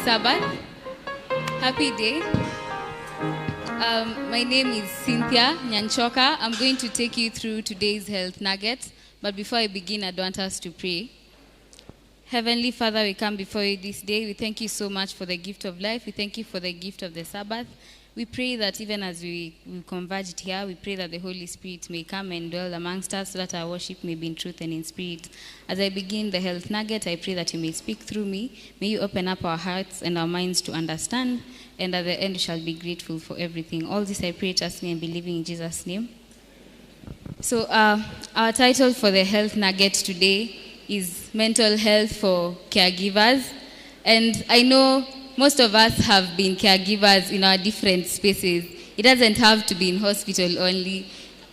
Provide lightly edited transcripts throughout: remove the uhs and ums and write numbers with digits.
Sabbath. Happy day. My name is Cynthia Nyanchoka. I'm going to take you through today's health nugget. But before I begin, I'd want us to pray. Heavenly Father, we come before you this day. We thank you so much for the gift of life. We thank you for the gift of the Sabbath. We pray that even as we converged here, we pray that the Holy Spirit may come and dwell amongst us so that our worship may be in truth and in spirit. As I begin the health nugget, I pray that you may speak through me. May you open up our hearts and our minds to understand, and at the end we shall be grateful for everything. All this I pray, trust me, and believing in Jesus' name. So our title for the health nugget today is Mental Health for Caregivers. And I know most of us have been caregivers in our different spaces. It doesn't have to be in hospital only.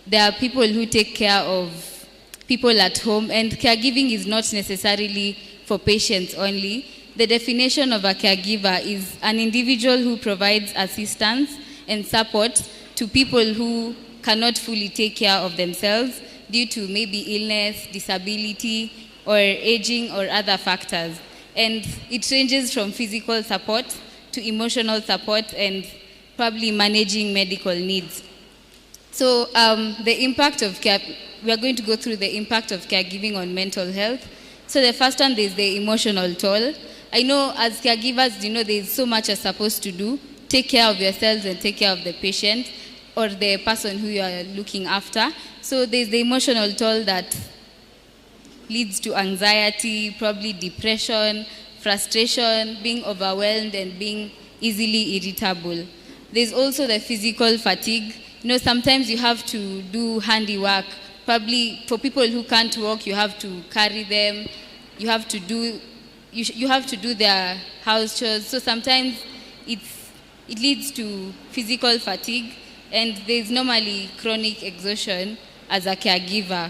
There are people who take care of people at home, and caregiving is not necessarily for patients only. The definition of a caregiver is an individual who provides assistance and support to people who cannot fully take care of themselves due to maybe illness, disability, or aging or other factors. And it ranges from physical support to emotional support and probably managing medical needs. So the impact of care, we are going to go through the impact of caregiving on mental health. So the first one is the emotional toll. I know as caregivers, there is so much you're supposed to do. Take care of yourselves and take care of the patient or the person who you are looking after. So there's the emotional toll that leads to anxiety, probably depression, frustration, being overwhelmed, and being easily irritable. There's also the physical fatigue. Sometimes you have to do handiwork. Probably for people who can't walk, you have to carry them. You have to do their house chores. So sometimes it leads to physical fatigue, and there's normally chronic exhaustion as a caregiver.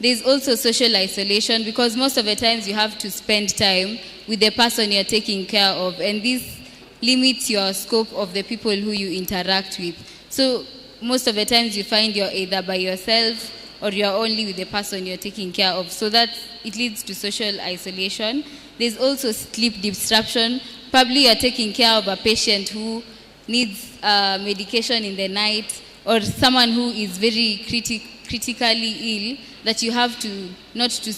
There's also social isolation, because most of the times you have to spend time with the person you're taking care of, and this limits your scope of the people who you interact with. So most of the times you find you're either by yourself or you're only with the person you're taking care of. So that it leads to social isolation. There's also sleep disruption. Probably you're taking care of a patient who needs medication in the night, or someone who is very critically ill, that you have to not to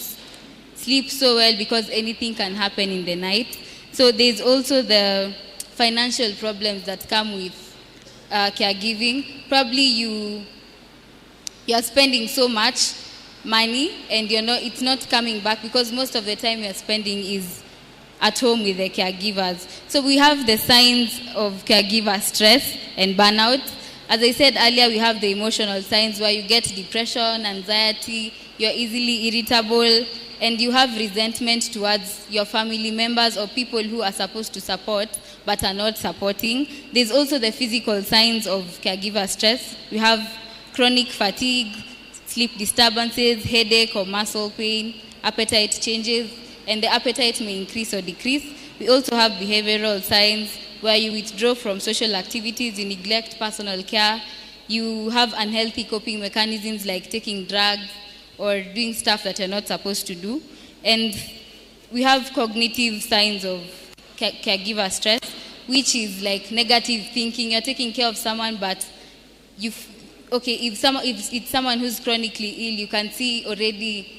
sleep so well because anything can happen in the night. So there's also the financial problems that come with caregiving. Probably you're spending so much money and it's not coming back, because most of the time you're spending is at home with the caregivers. So we have the signs of caregiver stress and burnout. As I said earlier, we have the emotional signs where you get depression, anxiety, you're easily irritable, and you have resentment towards your family members or people who are supposed to support but are not supporting. There's also the physical signs of caregiver stress. We have chronic fatigue, sleep disturbances, headache or muscle pain, appetite changes, and the appetite may increase or decrease. We also have behavioral signs where you withdraw from social activities, you neglect personal care, you have unhealthy coping mechanisms like taking drugs or doing stuff that you're not supposed to do. And we have cognitive signs of caregiver stress, which is like negative thinking. You're taking care of someone, but if it's someone who's chronically ill, you can see already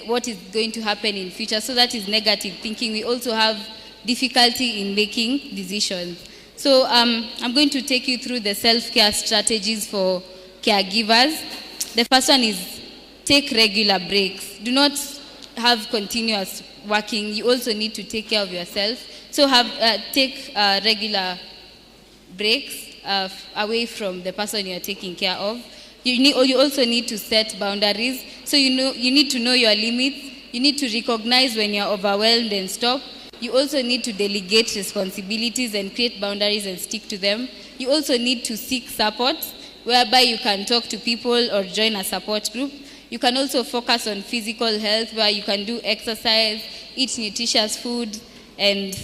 what is going to happen in future. So that is negative thinking. We also have difficulty in making decisions. So I'm going to take you through the self-care strategies for caregivers. The first one is take regular breaks. Do not have continuous working. You also need to take care of yourself. So take regular breaks away from the person you're taking care of. You also need to set boundaries. So you need to know your limits. You need to recognize when you're overwhelmed and stop. You also need to delegate responsibilities and create boundaries and stick to them. You also need to seek support, whereby you can talk to people or join a support group. You can also focus on physical health, where you can do exercise, eat nutritious food, and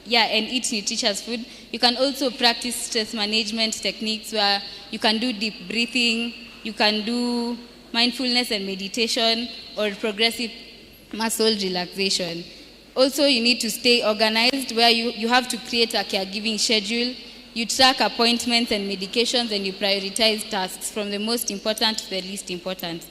eat nutritious food. You can also practice stress management techniques, where you can do deep breathing, you can do mindfulness and meditation, or progressive muscle relaxation. Also, you need to stay organized, where you have to create a caregiving schedule. You track appointments and medications, and you prioritize tasks from the most important to the least important.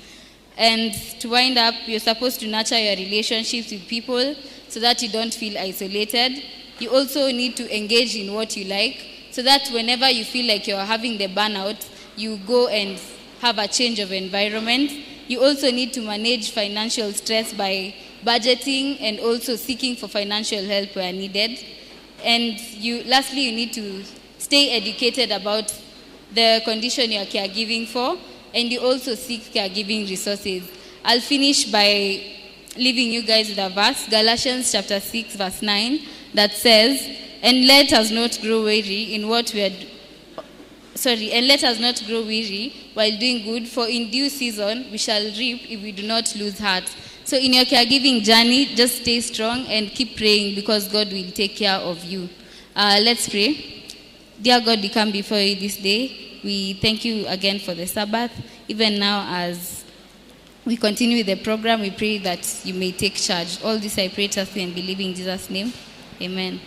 And to wind up, you're supposed to nurture your relationships with people so that you don't feel isolated. You also need to engage in what you like, so that whenever you feel like you're having the burnout, you go and have a change of environment. You also need to manage financial stress by budgeting and also seeking for financial help where needed. And lastly, you need to stay educated about the condition you are caregiving for, and you also seek caregiving resources. I'll finish by leaving you guys with a verse, Galatians chapter 6, verse 9, that says, and let us not grow weary while doing good, for in due season we shall reap if we do not lose heart. So in your caregiving journey, just stay strong and keep praying, because God will take care of you. Let's pray. Dear God, we come before you this day. We thank you again for the Sabbath. Even now, as we continue with the program, we pray that you may take charge. All this I pray, trusting and believing in Jesus' name. Amen.